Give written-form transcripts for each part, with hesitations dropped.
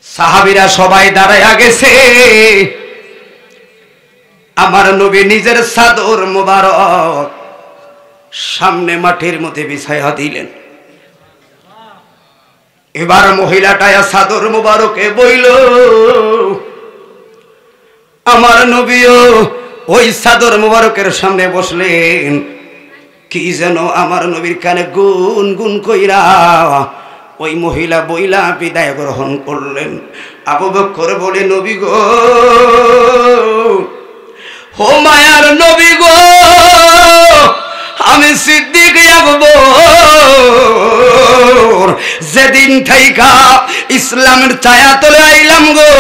সাহাবীরা সবাই দাঁড়ায়া গেছে, আমার নবী নিজের চাদর মোবারক সামনে মাটির মধ্যে বিছাইয়া দিলেন। এবার মহিলাটায় চাদর মোবারকে বইল, আমার নবীও ওই চাদর মোবারকের সামনে বসলেন। কি যেন আমার নবীর কানে গুন গুন কইরা ওই মহিলা বইলা বিদায় গ্রহণ করলেন। আবু বকর বলে, নবী গো, ও মায়ার নবী গো, আমি সিদ্দিক আকবর যেদিন থাইকা ইসলামের ছায়া তলে আইলাম গো,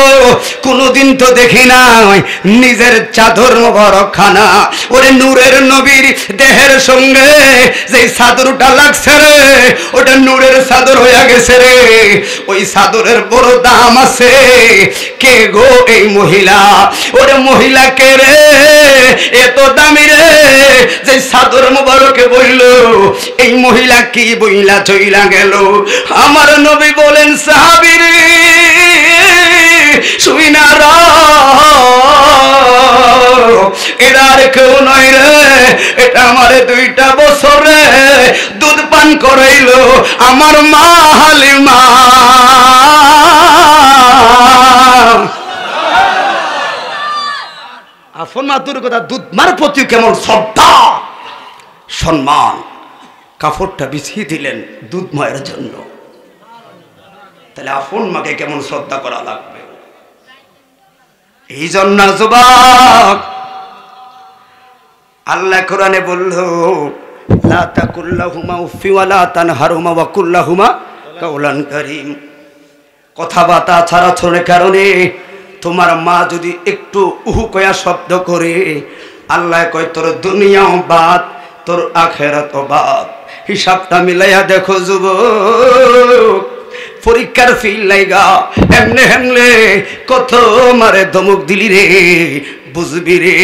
কোনদিন তো দেখি নাই নিজের চাদর মোবারক খানা ওরে নূরের নবীর দেহের সঙ্গে যে চাদরটা লাগছে রে, ওটা নূরের চাদর হইয়া গেছে রে। ওই চাদরের বড় দাম আছে। কে গো এই মহিলা? ওরে মহিলা কে রে এত দামি রে যে চাদর মোবারকে বইল? এই মহিলা কি বইলা চইলা গেল? আমার নবী বলেন, সাহাবী রে শুই না রা, এরা আর কেউ নয় রে, এটা আমার 2টা বছর রে দুধ পান করাইলো আমার মা হালিমা। আফন মাতুর কথা, দুধ মার প্রতি কেমন শ্রদ্ধা সম্মান, কাপড়টা বিছিয়ে দিলেন দুধ মায়ের জন্য। তাহলে আপন মাকে কেমন শ্রদ্ধা করা লাগবে। এই জন্য যুবক আল্লাহ কোরআনে বলল, লা তাকুল্লাহুমা উফি ওয়া লা তানহারহুমা ওয়া কুল্লাহুমা কাওলান কারীম। কথাবার্তা ছাড়াছাড়ির কারণে তোমার মা যদি একটু উহু কয়া শব্দ করে, আল্লাহ কয় তোর দুনিয়াও বাদ, তোর আখেরাতও বাদ। হিসাবটা মিলাইয়া দেখো যুবক, পরীক্ষার ফিল লাইগা এমনে হেমলে কত মারে ধমক দিলি রে, বুঝবি রে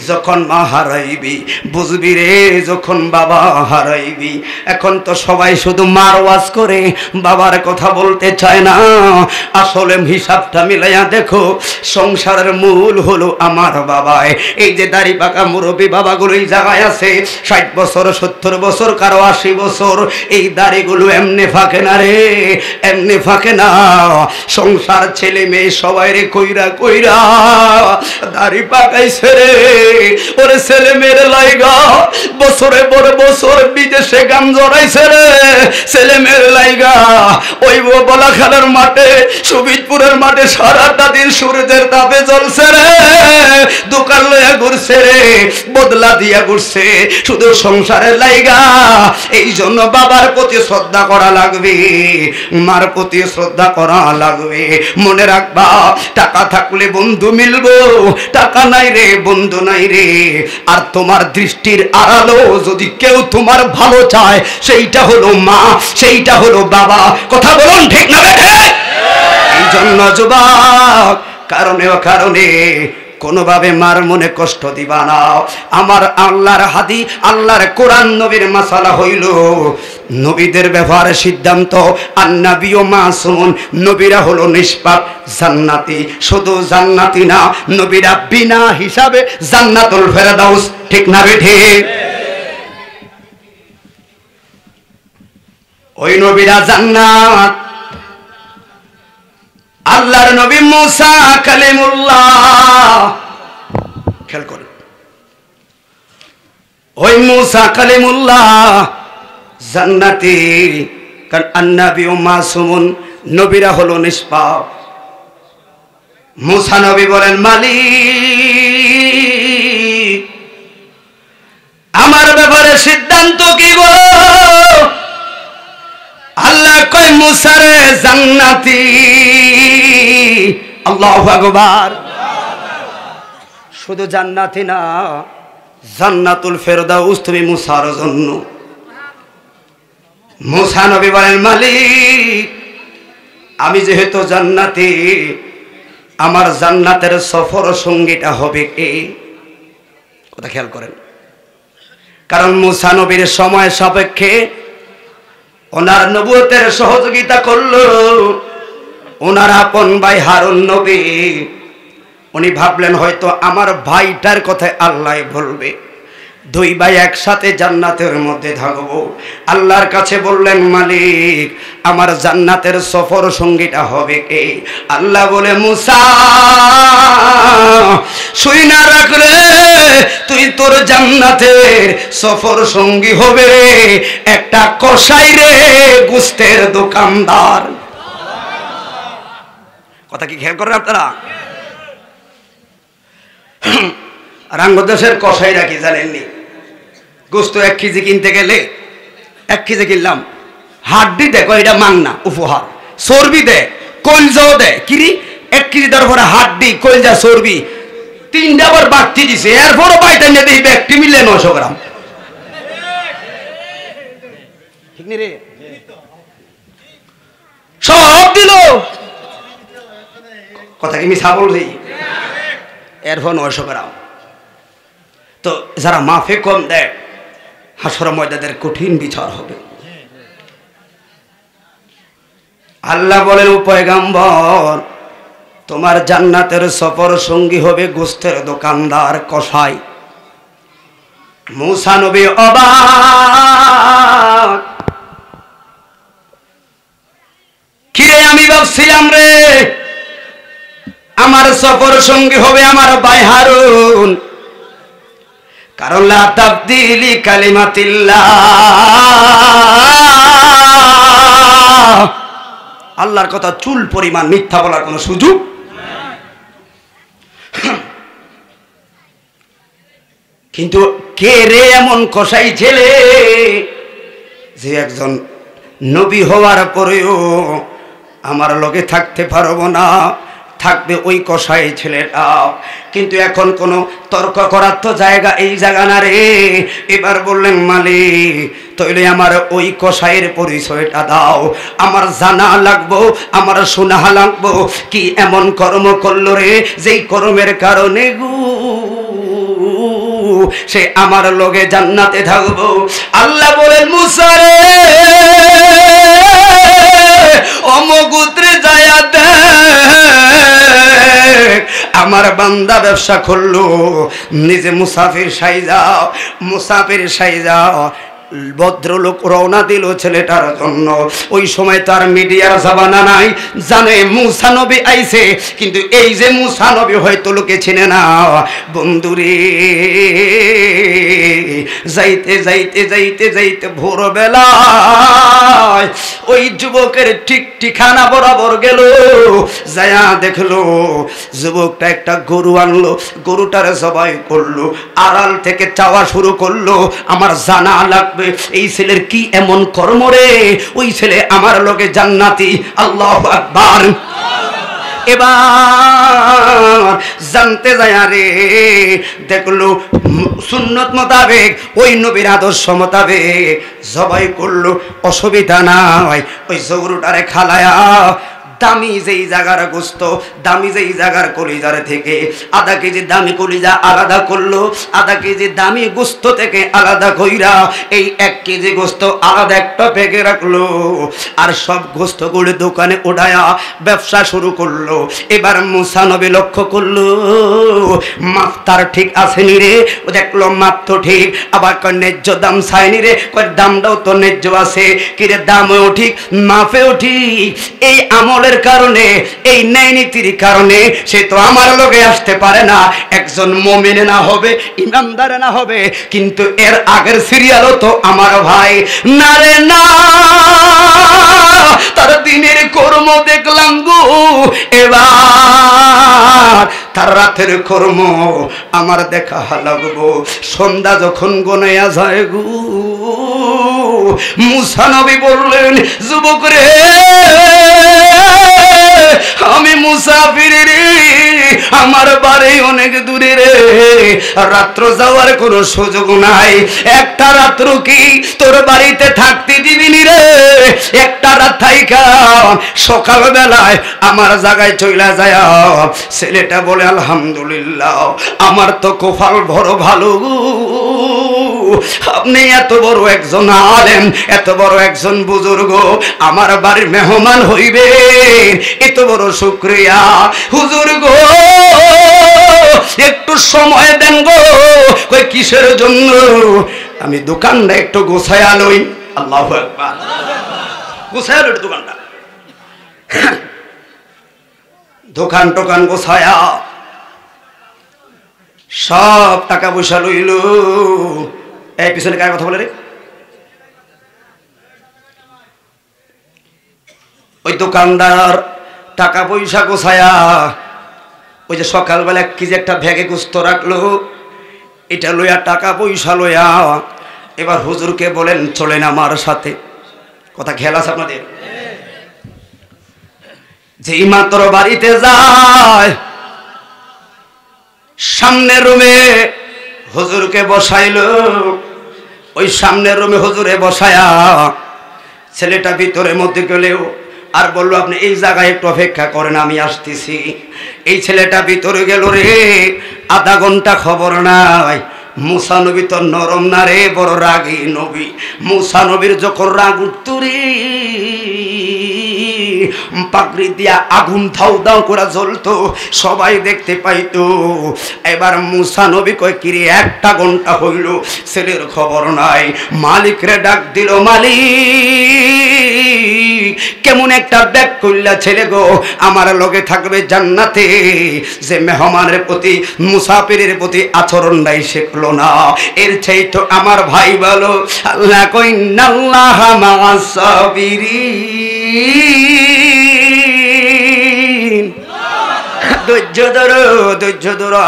যখন মা হারাইবি, বুঝবি রে যখন বাবা হারাইবি। এখন তো সবাই শুধু মার ওয়াজ করে, বাবার কথা বলতে চায় না। আসলে হিসাবটা মিলাইয়া দেখো, সংসারের মূল হলো আমার বাবাই। এই যে দাড়ি পাকা মুরব্বী বাবাগুলো এই জায়গায় আছে, 60 বছর 70 বছর, কারো 80 বছর, এই দাড়িগুলো এমনি ফাঁকে না রে, এমনি ফাঁকে না। সংসার ছেলে মেয়ে সবাই রে কইরা কইরা দাড়ি পাকাইছে রে। ওরে ছেলে মেয়ের লাইগা বছরে বড় বছর বিদেশে গাম জড়াইছে রে, ছেলে মেয়ের লাইগা ওই বলাখালের মাঠে, সুবিদপুরের মাঠে সারাটা দিন সূর্যের তাপে জ্বলছে রে, দোকান লইয়া ঘুরছে রে, বদলা দিয়া ঘুরছে শুধু সংসারের লাইগা। এই জন্য বাবার প্রতি শ্রদ্ধা করা লাগবে, মার প্রতি শ্রদ্ধা করা লাগবে। মনে রাখবা, টাকা থাকলে বন্ধু মিলবো, টাকা নাই রে বন্ধু নাই রে। আর তোমার দৃষ্টির আড়ালো যদি কেউ তোমার ভালো চায়, সেইটা হলো মা, সেইটা হলো বাবা। কথা বলুন ঠিক না বেঠে? এই জন্য যুবক কারণে কারণে কোনোভাবে মার মনে কষ্ট দিবা না। আমার আল্লাহর হাদি, আল্লাহর কোরআন, নবীর মাসালা হইল নবীদের ব্যাপারে সিদ্ধান্ত। আন্নাবিও মাসুম, নবীরা হলো নিষ্পাপ, জান্নাতি। শুধু জান্নাতি না, নবীরা বিনা হিসাবে জান্নাতুল ফেরদাউস। ঠিক না বেঠে? ওই নবীরা জান্নাত। আল্লাহর নবী মুসা কালিমুল্লাহ, খেয়াল করুন, ওই মুসা কালিমুল্লাহ জান্নাতি। কারণ আন্নাবী ও মাসুমুন, নবীরা হলো নিষ্পাপ। মুসা নবী বলেন, মালিক আমার ব্যাপারে সিদ্ধান্ত কি গো? আল্লাহ কয়, মুসারে জান্নাতি। আল্লাহু আকবার। শুধু জান্নাতি না, জান্নাতুল ফেরদাউস তুমি মুসার জন্য। মুসা নবী বলেন, মালিক আমি যেহেতু জান্নাতি, আমার জান্নাতের সফর সঙ্গীটা হবে কে? কথা খেয়াল করেন, কারণ মুসা নবীর সময় সাপেক্ষে ওনার নবুয়তের সহযোগিতা করলো ওনার আপন ভাই হারুন নবী, উনি ভাবলেন হয়তো আমার ভাইটার কথায় আল্লাহ বলবে, দুই ভাই একসাথে জান্নাতের মধ্যে থাকবো। আল্লাহর কাছে বললেন, মালিক আমার জান্নাতের সফর সঙ্গীটা হবে কে? আল্লাহ বলে, মুসা শুই না রাখলে তুই তোর জান্নাতের সফর সঙ্গী হবে একটা কসাই রে, গোস্তের দোকানদার। কথা কি খেয়াল করেন আপনারা? রাঙ্গদেশের কসাইরা কি জানেননি? গোস্ত 1 কেজি কিনতে গেলে 1 কেজি কিনলাম, হাড্ডি দেয় এটা মাংনা উপহার, চর্বি দেয়, কলজাও দেয়, কিরি 1 কেজি দেওয়ার পরে হাড্ডি কলজা চর্বি 3টা আবার বাড়তি দিছে, এরপরও বাইটা নিয়ে দিই ব্যক্তি মিলে 900 গ্রাম। ঠিক নি রে? সব দিল, কথা কি মিছা বলছি? এরপর 900 গ্রাম। তো যারা মাফে কম দেয় হাসর ময়দানের কঠিন বিচার হবে। আল্লাহ বলেন, ও পয়গম্বর তোমার জান্নাতের সফর সঙ্গী হবে গোস্তের দোকানদার, কসাই। মুসা নবী অবাক, কিরে আমি ভাবছিলাম রে আমার সফর সঙ্গী হবে আমার ভাই হারুন, কারণ লা তাবদীলি কালিমাতিল্লাহ, আল্লাহর কথা চুল পরিমাণ মিথ্যা বলার কোনো সুযোগ নাই। কিন্তু কে রে এমন কসাই ছেলে যে একজন নবী হওয়ার পরেও আমার লগে থাকতে পারবো না, থাকবে ওই কসাই ছেলেটা। কিন্তু এখন কোনো তর্ক করার তো জায়গা এই জায়গা না রে। এবার বললেন, মালিক তাইলে আমার ওই কসাইয়ের পরিচয়টা দাও, আমার জানা লাগবো, আমার শোনা লাগবো কি এমন কর্ম করলো রে যেই কর্মের কারণে সে আমার লগে জান্নাতে থাকবো। আল্লাহ বলেন, মুসা রে অমগুত্রে যায়া দেখ আমার বান্দা ব্যবসা করলো, নিজে মুসাফির সাইজাও, মুসাফির সাইজাও ভদ্রলোক রওনা দিল ছেলেটার জন্য। ওই সময় তার মিডিয়ার জামানা নাই, জানে মুসা নবী আইছে, কিন্তু এই যে মুসা নবী হয়তো লোকে চিনে না। বন্ধুরে যাইতে যাইতে যাইতে যাইতে ভোরবেলায় ওই যুবকের ঠিক ঠিকানা বরাবর গেল, যায়া দেখলো যুবকটা একটা গরু আনলো, গরুটারে জবাই করলো, আড়াল থেকে চাওয়া শুরু করলো, আমার জানা লাগবে এই ছেলের কি এমন কর্ম রে ওই ছেলে আমার লগে জান্নাতি। আল্লাহু আকবার। এবার জানতে যায় রে দেখলো সুন্নত মোতাবেক ওই নবীর আদর্শ মোতাবেক জবাই করলো, অসুবিধা নাই। ওই গরুটারে খালায়া দামি যেই জায়গার গোস্ত, দামি যেই জায়গার কলিজার থেকে আধা কেজি দামি কলিজা আলাদা করলো, আধা কেজি দামি গোস্ত থেকে আলাদা কইরা এই 1 কেজি গোস্ত আলাদা একটা প্যাকে রাখলো, আর সব গোস্তগুলো দোকানে ওঠায়া ব্যবসা শুরু করলো। এবার মুসা নবী লক্ষ্য করলো মাপ তার ঠিক আসেনি রে, ও দেখলো মাপ তো ঠিক, আবার কয় ন্যায্য দাম চাইনি রে, কয় দামটাও তো ন্যায্য আছে, কিরে দামেও ঠিক মাপেও ঠিক। এই আমলের কারণে, এই ন্যায় নীতির কারণে সে তো আমার লগে আসতে পারে না, একজন মুমিন না হবে, ইমানদার না হবে, কিন্তু এর আগের সিরিয়ালও তো আমার ভাই না রে না, তার দিনের কর্ম দেখলাম গো, এবার তার রাতের কর্ম আমার দেখা লাগবো। সন্ধ্যা যখন গনাইয়া যায় গো, মুসা নবী বললেন, যুবক রে আমি মুসাফির রে, আমার বাড়ি অনেক দূরে রে, রাত্র যাওয়ার কোনো সুযোগ নাই, একটা রাত্র কি তোর বাড়িতে থাকতে দিবি নি রে, একটা রাত থাইকা সকাল বেলায় আমার জায়গায় চইলা যায়। ছেলেটা বলে, আলহামদুলিল্লাহ আমার তো কপাল বড় ভালো, আপনি এত বড় একজন আলেম, এত বড় একজন বুজুর্গ, আমার বাড়ির মেহমান হইবে, এ তো বড় শুকরিয়া হুজুর গো, একটু সময় দেন গো। কই কিসের জন্য? আমি দোকানটা একটু গোছায়া লই। আল্লাহু আকবার, গোছায়া লই দোকানটা। দোকান টোকান গোছায়া সব টাকা পয়সা লইল। এই পিছনে কার কথা বলে রে? ওই দোকানদার টাকা পয়সা গোছায়া ওই যে সকালবেলা কি যে একটা ব্যাগে গোস্ত রাখলো, এটা লইয়া টাকা পয়সা লইয়া এবার হুজুরকে বলেন চলেন আমার সাথে। কথা খেয়াল আছে আপনাদের? যেই মাত্র বাড়িতে যায়, সামনের রুমে হুজুরকে বসাইল। ওই সামনের রুমে হুজুরে বসায়া ছেলেটা ভিতরের মধ্যে গেলেও আর বললো আপনি এই জায়গায় একটু অপেক্ষা করেন, আমি আসতেছি। এই ছেলেটা ভিতরে গেল রে, আধা ঘন্টা খবর নাই। মুসা নবী তো নরম না রে, বড় রাগী নবী। মুসা নবীর যখন রাগ উঠত রে, পাগড়ি দিয়া আগুন ধাউ দাউ করে জ্বলতো, সবাই দেখতে পাইতো। এবার মুসা নবী কয় কিরে, একটা ঘন্টা হইল ছেলের খবর নাই। মালিক রে ডাক দিল, মালিক কেমন একটা ব্যাগ করলা ছেলে গো, আমার লগে থাকবে জান্নাতে। যে মেহমানের প্রতি মুসাফিরের প্রতি আচরণ নাই শিখলো না, এর চাইতো আমার ভাই বলো। আল্লাহ কই নাল্লাহ মা'আস সাবিরিন, ধৈর্য ধরো, ধৈর্য ধরো।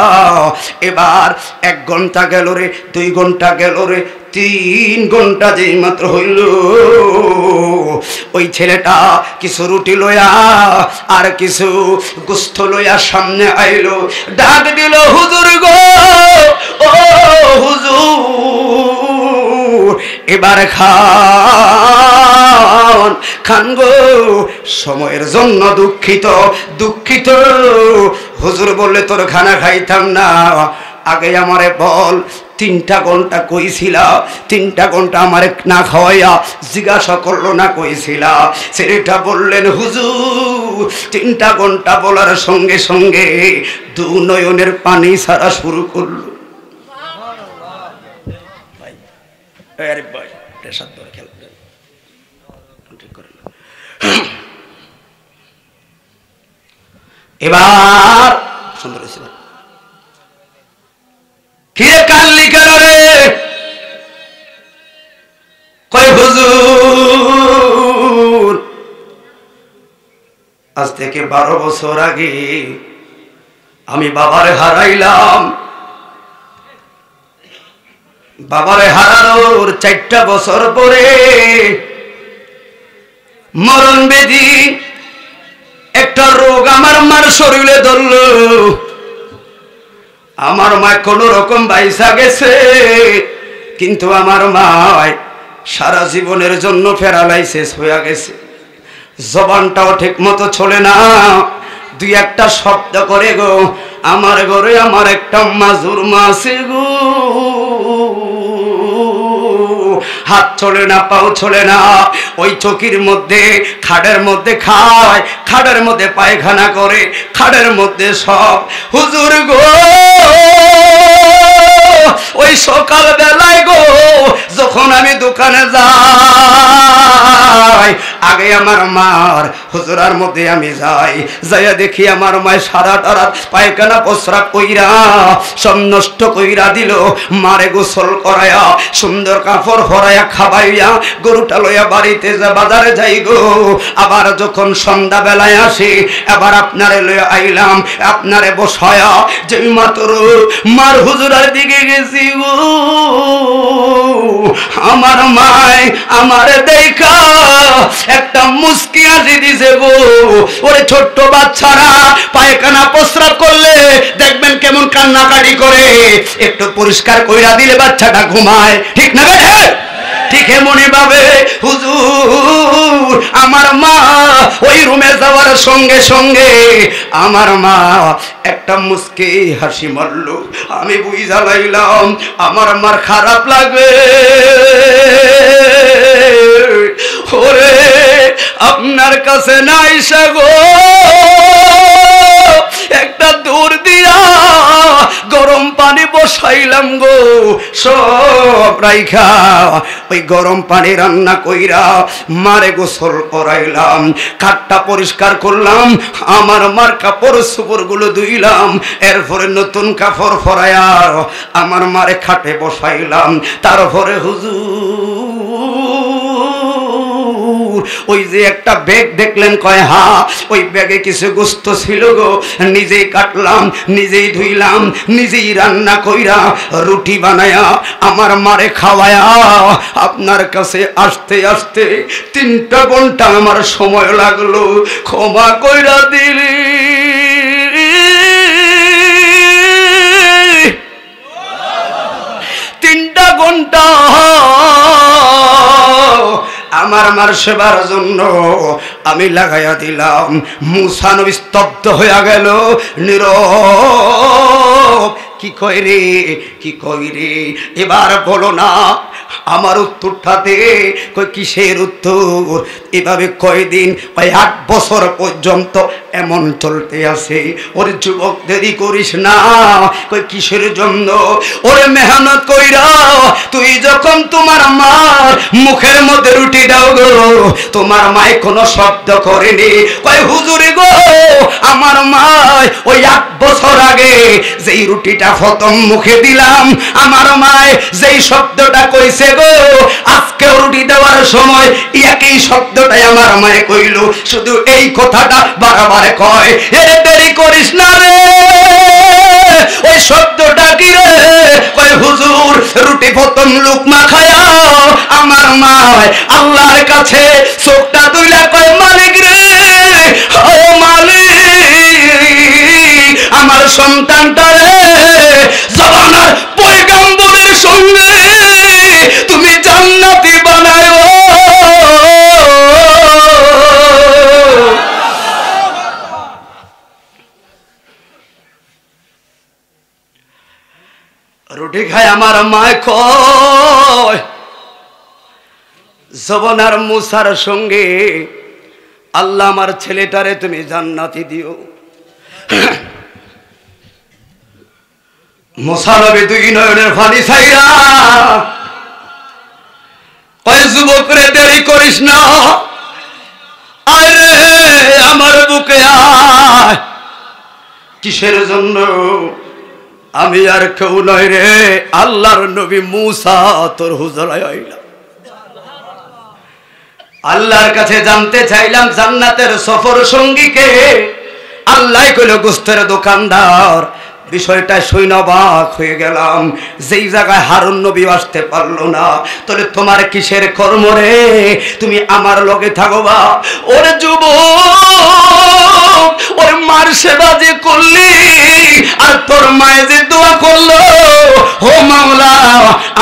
এবার 1 ঘন্টা গেল রে, 2 ঘন্টা গেল রে, 3 ঘন্টা যেই মাত্র হইল, ওই ছেলেটা কিছু রুটি লইয়া আর কিছু গোস্ত লইয়া সামনে আইলো। ডাক দিল, হুজুর গো, ও হুজুর এবার খান, খান গো। সময়ের জন্য দুঃখিত, দুঃখিত। হুজুর বললে তোর খানা খাইতাম না, আগে আমারে বল 3টা ঘন্টা কইছিলা, 3টা ঘন্টা আমারে না খাওয়াইয়া জিজ্ঞাসা করলো না কইছিলা? ছেলেটা বললেন, হুজুর 3টা ঘন্টা বলার সঙ্গে সঙ্গে 2 নয়নের পানি ছাড়া শুরু করলো। আরে ভাই প্রেসার ধরে খেল ঠিক করে। এবার সুন্দর হয়েছিল। কিরে কান্লি কেন রে? কয় হুজুর আজ থেকে 12 বছর আগে আমি বাবারে হারাইলাম। বাবারে হারানোর 4টা বছর পরে মরণ ব্যাধি একটা রোগ আমার মার শরীরে ধরল। আমার মা কোন রকম বাইসা গেছে, কিন্তু আমার মা সারা জীবনের জন্য প্যারালাইসিস হয়ে গেছে। জবানটাও ঠিক মতো চলে না, 2-1টা শব্দ করে গো। আমার ঘরে আমার একটা মাজুর মা আছে গো, হাত চলে না, পাও চলে না। ওই চকির মধ্যে খাটের মধ্যে খায়, খাটের মধ্যে পায়খানা করে, খাটের মধ্যে সব। হুজুর গো ওই সকাল বেলায় গো যখন আমি দোকানে যাই, আগে আমার মার হুজুরার মধ্যে আমি যাই, যাইয়া দেখি আমার মায় সারাটা রাত পায়খানা প্রস্রাব কইরা সব নষ্ট কইরা দিল। মারে গোসল করায়া সুন্দর কাপড় হরাইয়া খাবাইয়া গরুটা লইয়া বাড়িতে যা বাজারে যাই গো। আবার যখন সন্ধ্যা বেলায় আসি, আবার আপনারে লইয়া আইলাম, আপনারে বসায়া যে মাত্র মার হুজুরার দিকে গেছি গো, আমার মায় আমারে দেখা একটা মুস্কি হাসি দিছে গো। ওরে ছোট্ট বাচ্চারা পায়খানা প্রস্রাব করলে দেখবেন কেমন কান্নাকাটি করে, একটু পরিষ্কার কইরা দিলে বাচ্চাটা ঘুমায়, ঠিক না বেঠে? ঠিক এমনই ভাবে হুজুর আমার মা ওই রুমে যাওয়ার সঙ্গে সঙ্গে আমার মা একটা মুস্কি হাসি মারল। আমি বুঝা লাইলাম আমার মার খারাপ লাগবে। ওরে আপনার কাছে না আইসা গো বসাইলাম গো সব রাইখা ওই গরম পানি রান্না কইরা মারে গোসল করাইলাম, খাটটা পরিষ্কার করলাম, আমার মার কাপড় সুপড়গুলো ধুইলাম, এরপরে নতুন কাপড় পরাইয়া আমার মারে খাটে বসাইলাম। তারপরে হুজুর ওই যে একটা ব্যাগ দেখলেন, কয় হা, ওই ব্যাগে কিছু গোস্ত ছিল গো, নিজেই কাটলাম, নিজেই ধুইলাম, নিজেই রান্না কইরা রুটি বানায়া আমার মারে খাওয়ায়া আপনার কাছে আসতে আসতে 3টা ঘন্টা আমার সময় লাগলো, ক্ষমা কইরা দিলি। 3টা ঘন্টা আমার মার সেবার জন্য আমি লাগাইয়া দিলাম। মুসা নবী স্তব্ধ হইয়া গেল, নীরব। কি কই রে, কি কই রে, এবার বলো না আমার উত্তরটা দে। কই কিসের উত্তর? এভাবে কয়দিন, ওই 8 বছর পর্যন্ত এমন চলতে আছে। ওরে যুবক দেরি করিস না। কই কিসের জন্য? ওরে মেহনত কইরা তুই যখন তোমার মার মুখের মধ্যে রুটি দাও গো, তোমার মায় কোনো শব্দ করেনি। কই হুজুরে গো, আমার মায় ওই 8 বছর আগে যেই রুটিটা প্রথম মুখে দিলাম, আমার মায় যেই শব্দটা কইছে গো, আজকে রুটি দেওয়ার সময় একই শব্দটাই আমার মায়ে কইল। শুধু এই কথাটা বারবার কয়, এরে দেরি করিস না রে। ওই শব্দটা কি রে? কয় হুজুর রুটি প্রথম লুকমা খায়া আমার মায় আল্লাহর কাছে চোখটা তুইলা কয়, মালিক রে, ও মালিক, আমার সন্তানটা রে জবানার পয়গম্বরের সঙ্গে তুমি জান্নাতি বানায়। রুটি খায় আমার মায় কয়, জবানার মুসার সঙ্গে আল্লাহ আমার ছেলেটারে তুমি জান্নাতি দিও। মুসা নবী 2 নয়নের পানি ছাইরা কয়, যুবক রে দেরি করিস না, আয় রে আমার বুকে আয়। কিসের জন্য? আমি আর কেউ নয় রে, আল্লাহর নবী মুসা তোর হুজরায় আইলাম। আল্লাহর কাছে জানতে চাইলাম জান্নাতের সফর সঙ্গীকে। আল্লাহ কইল গোস্তের দোকানদার। বিষয়টা শুনে অবাক হয়ে গেলাম। যেই জায়গায় হারুন নবী আসতে পারলো না, তাহলে তোমার কিসের কর্ম রে? তুমি আমার লগে থাকবা। ওরে যুবক, ওর মার সেবা যে করলি আর তোর মায়ে যে দোয়া করলো, ও মাওলা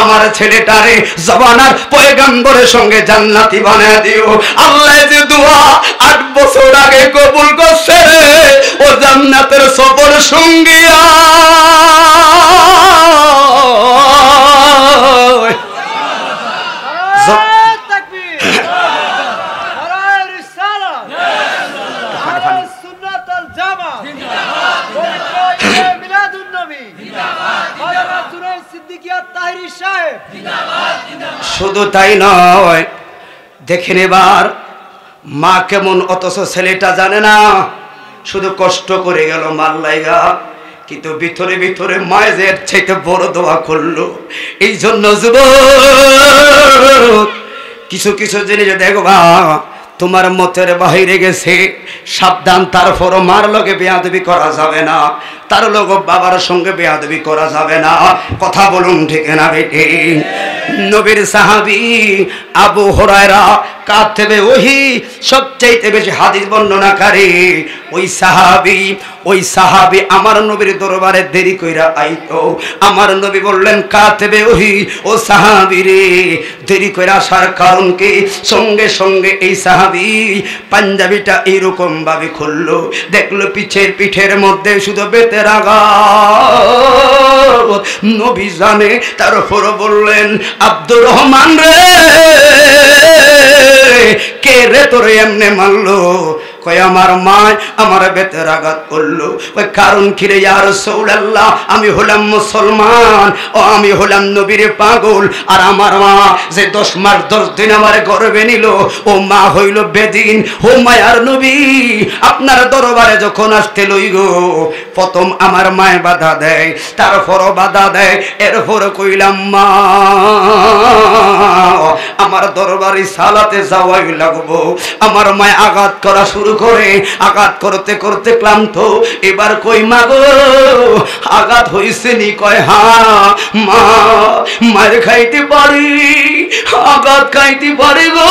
আমার ছেলেটারে জবানার পয়গম্বরের সঙ্গে জান্নাতি বানায় দিও। আল্লাহ যে দোয়া 8 বছর আগে কবুল করছে, ও জান্নাতের সফর সঙ্গী। শুধু তাই নয়, দেখেন এবার মা কেমন, অথচ ছেলেটা জানে না। শুধু কষ্ট করে গেল মাল্লাইগা, কিন্তু ভিতরে ভিতরে মায়ের চাইতে বড় দোয়া করলো। এই জন্য যুবক, কিছু কিছু জিনিস দেখবা তোমার মতের বাহিরে গেছে, সাবধান। তারপরও মার লগে বেয়াদবি করা যাবে না, তার লোক বাবার সঙ্গে বেয়াদবি করা যাবে না। কথা বলুন ঠিক না বেটি? নবীর সাহাবী আবু হুরায়রা কাতেবে ওহী সবচাইতে বেশি হাদিস বর্ণনাকারী ওই সাহাবী আমার নবীর দরবারে দেরি কইরা আইতো। আমার নবী বললেন, কাতেবে ওহী, ও সাহাবী রে, দেরি কইরা আসার কারণ কি? সঙ্গে সঙ্গে এই সাহাবী পাঞ্জাবিটা এইরকম ভাবে খুললো, দেখলো পিঠের মধ্যে শুধু বেতের আঘাত। নবী জানে। তারপর বললেন, আব্দুর রহমান রে, কে রে তোরে এমনে মারলো? কয় আমার মা আমার ভেতর আঘাত করলো। ওই কারণ কি রে ইয়া রাসূলুল্লাহ? আমি হলাম মুসলমান ও আমি হলাম নবীর পাগল, আর আমার মা যে 10 মাস 10 দিন আমার গর্ভে নিল ও মা হইল বেদিন। ও মায়ার নবী আপনার দরবারে যখন আসতে লই গো, প্রথম আমার মায় বাধা দেয়, তারপরও বাধা দেয়, এরপর কইলাম মা আমার দরবারে সালাতে যাওয়াই লাগবো। আমার মায় আঘাত করা শুরু করে, আঘাত করতে করতে ক্লান্ত, এবার কই মা গো আঘাত হইছে নি? কয় হ্যাঁ মা, মায়ের খাইতে পারি, আঘাত খাইতে পারি গো,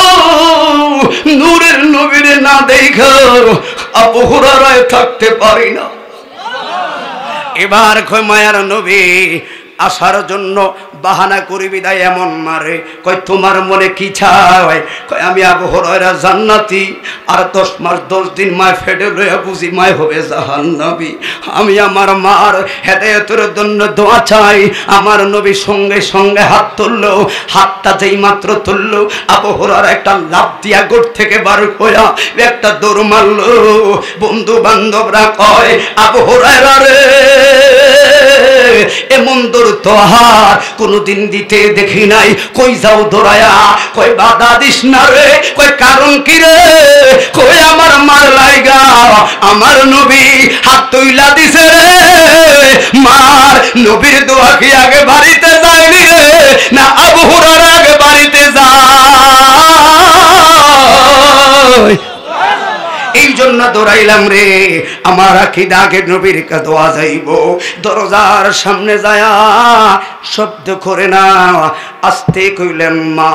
নূরের নবীরে না দেখা আবু হুরায়রায় থাকতে পারি না। এবার কয় মায়ার নবী আসার জন্য বাহানা করি বিদায় এমন মারে, কয় তোমার মনে কি চায়? কয় আমি আবু হুরায়রা জান্নাতি, আর 10 মাস 10 দিন মায় ফেটে লইয়া বুঝি মায় হবে জাহান্নামী। আমি আমার মার হেদায়েতের জন্য দোয়া চাই। আমার নবী সঙ্গে সঙ্গে হাত তুললো, হাতটা যেই মাত্র তুললো আবু হুরায়রা একটা লাফ দিয়া গোট থেকে বার হইয়া একটা দৌড় মারলো। বন্ধু বান্ধবরা কয় আবু হুরায়রা রে এমন দৌড় তো আর কোনদিন দিতে দেখি নাই, কই যাও দৌড়ায়া? কই বাধা দিস না রে। কই কারণ কি রে? কই আমার মার লাইগা আমার নবী হাত তুইলা দিছে রে। মার নবীর দোয়া কি আগে বাড়িতে যায়নি রে, না আবু হুরায়রা আগে বাড়িতে যায়? এই জন্য দৌড়াইলাম রে, আমার আকিদা আগে নবীর দোয়া যাইব। দরজার সামনে যায়া শব্দ করে না, আস্তে কইলেন মা।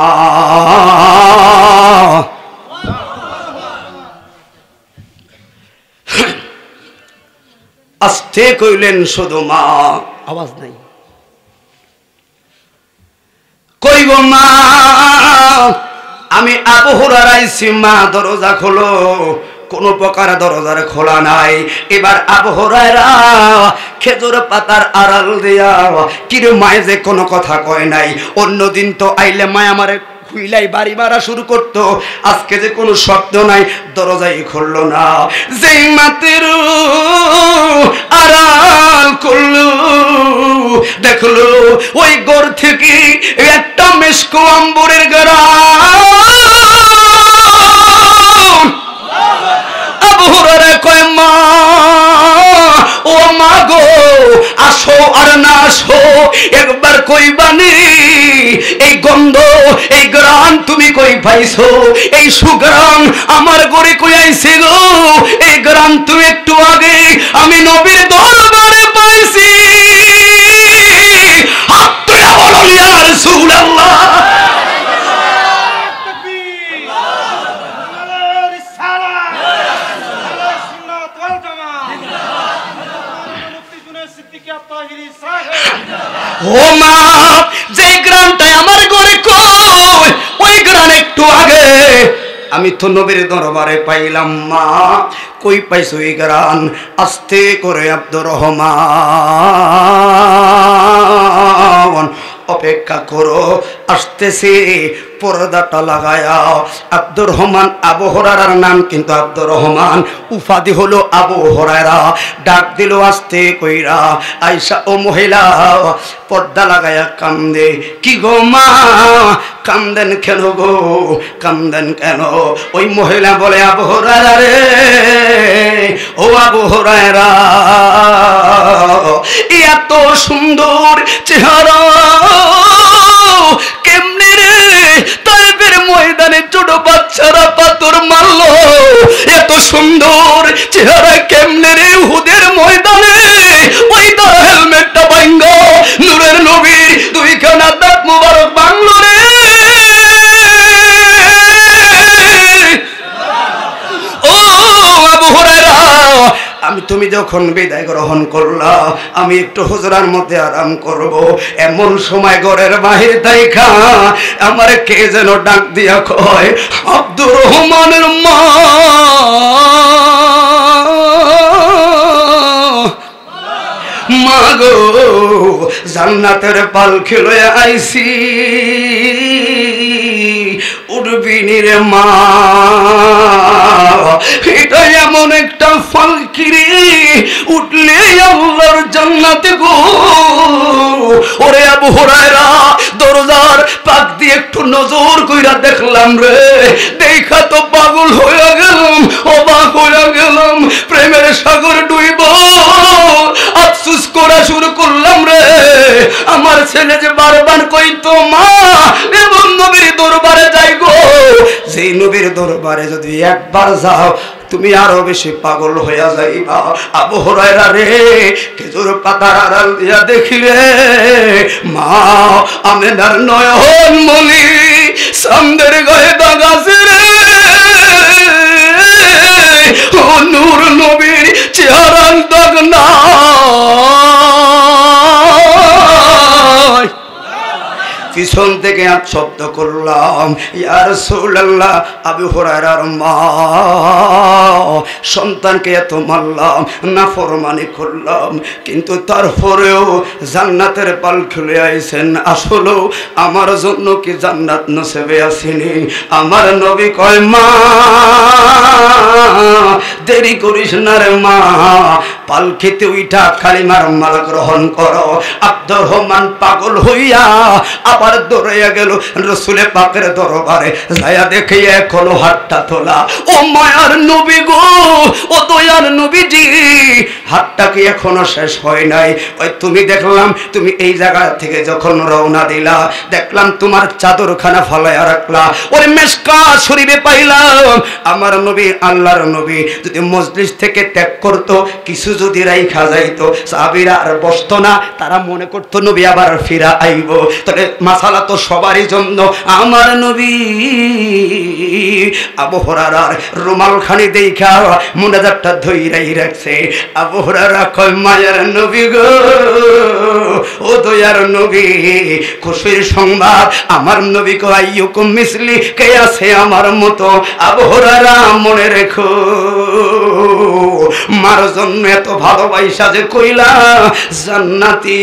আস্তে কইলেন শুধু মা, আওয়াজ নাই। কই গো মা, আমি আবু হুরায়রা আইছি, মা দরজা খোলো। কোন প্রকার দরজার খোলা নাই। এবার আবু হুরায়রা খেজুর পাতার আড়াল দিয়া কিরে মায় যে কোনো কথা কয় নাই। অন্যদিন তো আইলে মায় আমারে খুইলাই বাড়ি মারা শুরু করতো, আজকে যে কোনো শব্দ নাই, দরজাই খুললো না। যেই মাতের আড়াল করলো, দেখলো ওই ঘর থেকে একটা মেশকো আম্বরের গ্রাম। আবু হুরায়রা কয় মা, ও মা গো আসো আর না আসো একবার কইবানি, এই গন্ধ এই গ্রাম তুমি কই পাইছো? এই সুগ্রাম আমার ঘরে কই আইছে গো? এই গ্রাম তুমি একটু আগে আমি নবীর দরবারে পাইছি। হাত তুলে বলো ইয়া রাসূলুল্লাহ। ও মা, যে গ্রামটাই আমার ঘরে কই ওই গ্রাম একটু আগে আমি তো নবীর দরবারে পাইলাম। মা কই পাইছো এই গ্রাম? আস্তে করে আব্দুর রহমান অপেক্ষা করো, আসতেছে। পর্দাটা লাগায়া আব্দুর রহমান, আবু হুরায়রার নাম কিন্তু আব্দুর রহমান, উপাধি হলো আবু হুরায়রা। ডাক দিল আস্তে কইরা, আয়েশা ও মহিলা পর্দা লাগায়া কান্দে। কি গো মা কান্দেন কেন গো, কান্দেন কেন? ওই মহিলা বলে আবু হুরায়রা রে, ও আবু হুরায়রা এত সুন্দর চেহারা কেমনে রে তায়েফের ময়দানে ছোট বাচ্চারা পাথর মারলো? এত সুন্দর চেহারা কেমনে রে উহুদের ময়দানে ওই তার হেলমেটটা ভাঙলো, নূরের নবীর দুইখানা দাঁত মোবারক ভাঙলো রে। ও আবু হুরায়রা, আমি তুমি যখন বিদায় গ্রহণ করলা আমি একটু হুজরার মধ্যে আরাম করব, এমন সময় ঘরের বাহির দেখা আমার কে যেন ডাক দিয়া কয় আব্দুর রহমানের মা। মা গো জান্নাতের পালকি লয়ে আইছি, উঠবি রে মা। এটা এমন একটা ফালকিরি, উঠলে আল্লাহর জান্নাতে গো। ওরে আবু হুরায়রা দরজার পাক দিয়ে একটু নজর কইরা দেখলাম রে, দেখা তো পাগল হয়ে গেলাম, অবাক হয়ে গেলাম, প্রেমের সাগর ডুইব আফসোস করা শুরু করলাম রে। আমার ছেলে যে বারবার কইতো মা এবং নবীর দরবারে যাই গো, সেই নবীর দরবারে যদি একবার যাও তুমি আরো বেশি পাগল হইয়া যাইবা। আবু হুরায়রা রে খেজুর পাতার আড়াল দিয়া দেখি রে মা আমেনার নয়ন মলি সামনের গায়ে দাগ আছে রে। ও নূর নবীর চেহারার দাগ না। পিছন থেকে এক শব্দ করলাম, ইয়া রাসূলুল্লাহ, আবু হুরায়রার মা সন্তানকে এত মারলাম, নাফরমানি করলাম, কিন্তু তারপরেও জান্নাতের পাল খুলে আইছেন। আসলে আমার জন্য কি জান্নাত নসিবে আসেনি? আমার নবী কয় মা দেরি করিস না রে মা, পালকিতে উইঠা কালিমার মাল গ্রহণ করো। আব্দুর রহমান পাগল হইয়া আবার দৌড়াইয়া গেল রাসূলে পাকের দরবারে, যায়া দেখে এখনো হাতটা তোলা। ও মায়ার নবী গো, ও দয়ার নবীজি, হাতটা কি এখনো শেষ হয় নাই? ওই তুমি দেখলাম তুমি এই জায়গা থেকে যখন রওনা দিলা, দেখলাম তোমার চাদরখানা ফালাইয়া রাখলা। ওরে মেশকা শরীফে পাইলাম আমার নবী, আল্লাহর নবী যদি মজলিস থেকে ত্যাগ করতো, কিছু যদি রাইখা যাইতো, সাহাবীরা আর বসতো না, তারা মনে করতো নবী আবার ফিরা আইব। তাহলে মাসালা তো সবারই জন্য। আমার নবী আবু হুরায়রার রুমাল খানি দেখা মুনাজাতটা ধইরাই রাখছে। আবু হুরায়রা কয় মায়ের নবী গো, ও দয়ার নবী, খুশির সংবাদ আমার নবী কয় আইয়ুকুম মিসলি, কে আছে আমার মতো? আবু হুরায়রা মনে রেখো, মার জন্য এত ভালোবাসা যে কইলা জান্নাতি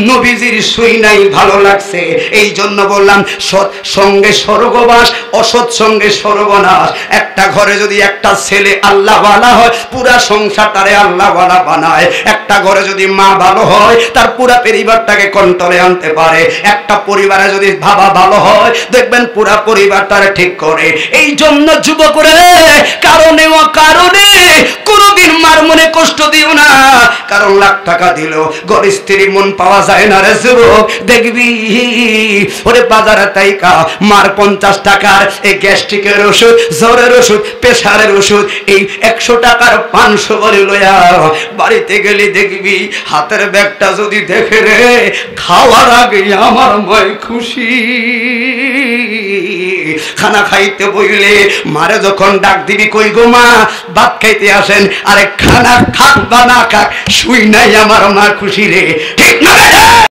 নবীজির শুই নাই ভালো লাগছে, এই জন্য বললাম সৎ সঙ্গে স্বর্গবাস, অসৎ সঙ্গে সর্বনাশ। একটা ঘরে যদি একটা ছেলে আল্লাহ ওয়ালা হয়, পুরা সংসারটারে আল্লাহ ওয়ালা বানায়। একটা ঘরে যদি মা ভালো হয়, তার পুরা পরিবারটাকে কন্ট্রোলে আনতে পারে। একটা পরিবারে যদি বাবা ভালো হয়, দেখবেন পুরা পরিবারটারে ঠিক করে। এই জন্য যুবক রে, কারণে ও কারণে কোনদিন মার মনে কষ্ট দিও না, কারণ লাখ টাকা দিলেও ঘর স্ত্রী মন পাওয়া যায় না রে যুবক। দেখবি ওরে বাজারে তাইকা মার 50 টাকার এই গ্যাস্ট্রিকের ওষুধ, জ্বরের ওষুধ, প্রেসারের ওষুধ, এই 100 টাকার 500 করে লইয়া বাড়িতে গেলে দেখবি হাতের ব্যাগটা যদি দেখে রে, খাওয়ার আগে আমার মায় খুশি। খানা খাইতে বইলে মারে যখন ডাক দিবি, কই গো মা ভাত খাইতে আসেন, আরে খানা খাক বা না খাক শুই নাই আমার মা খুশি রে, ঠিক না?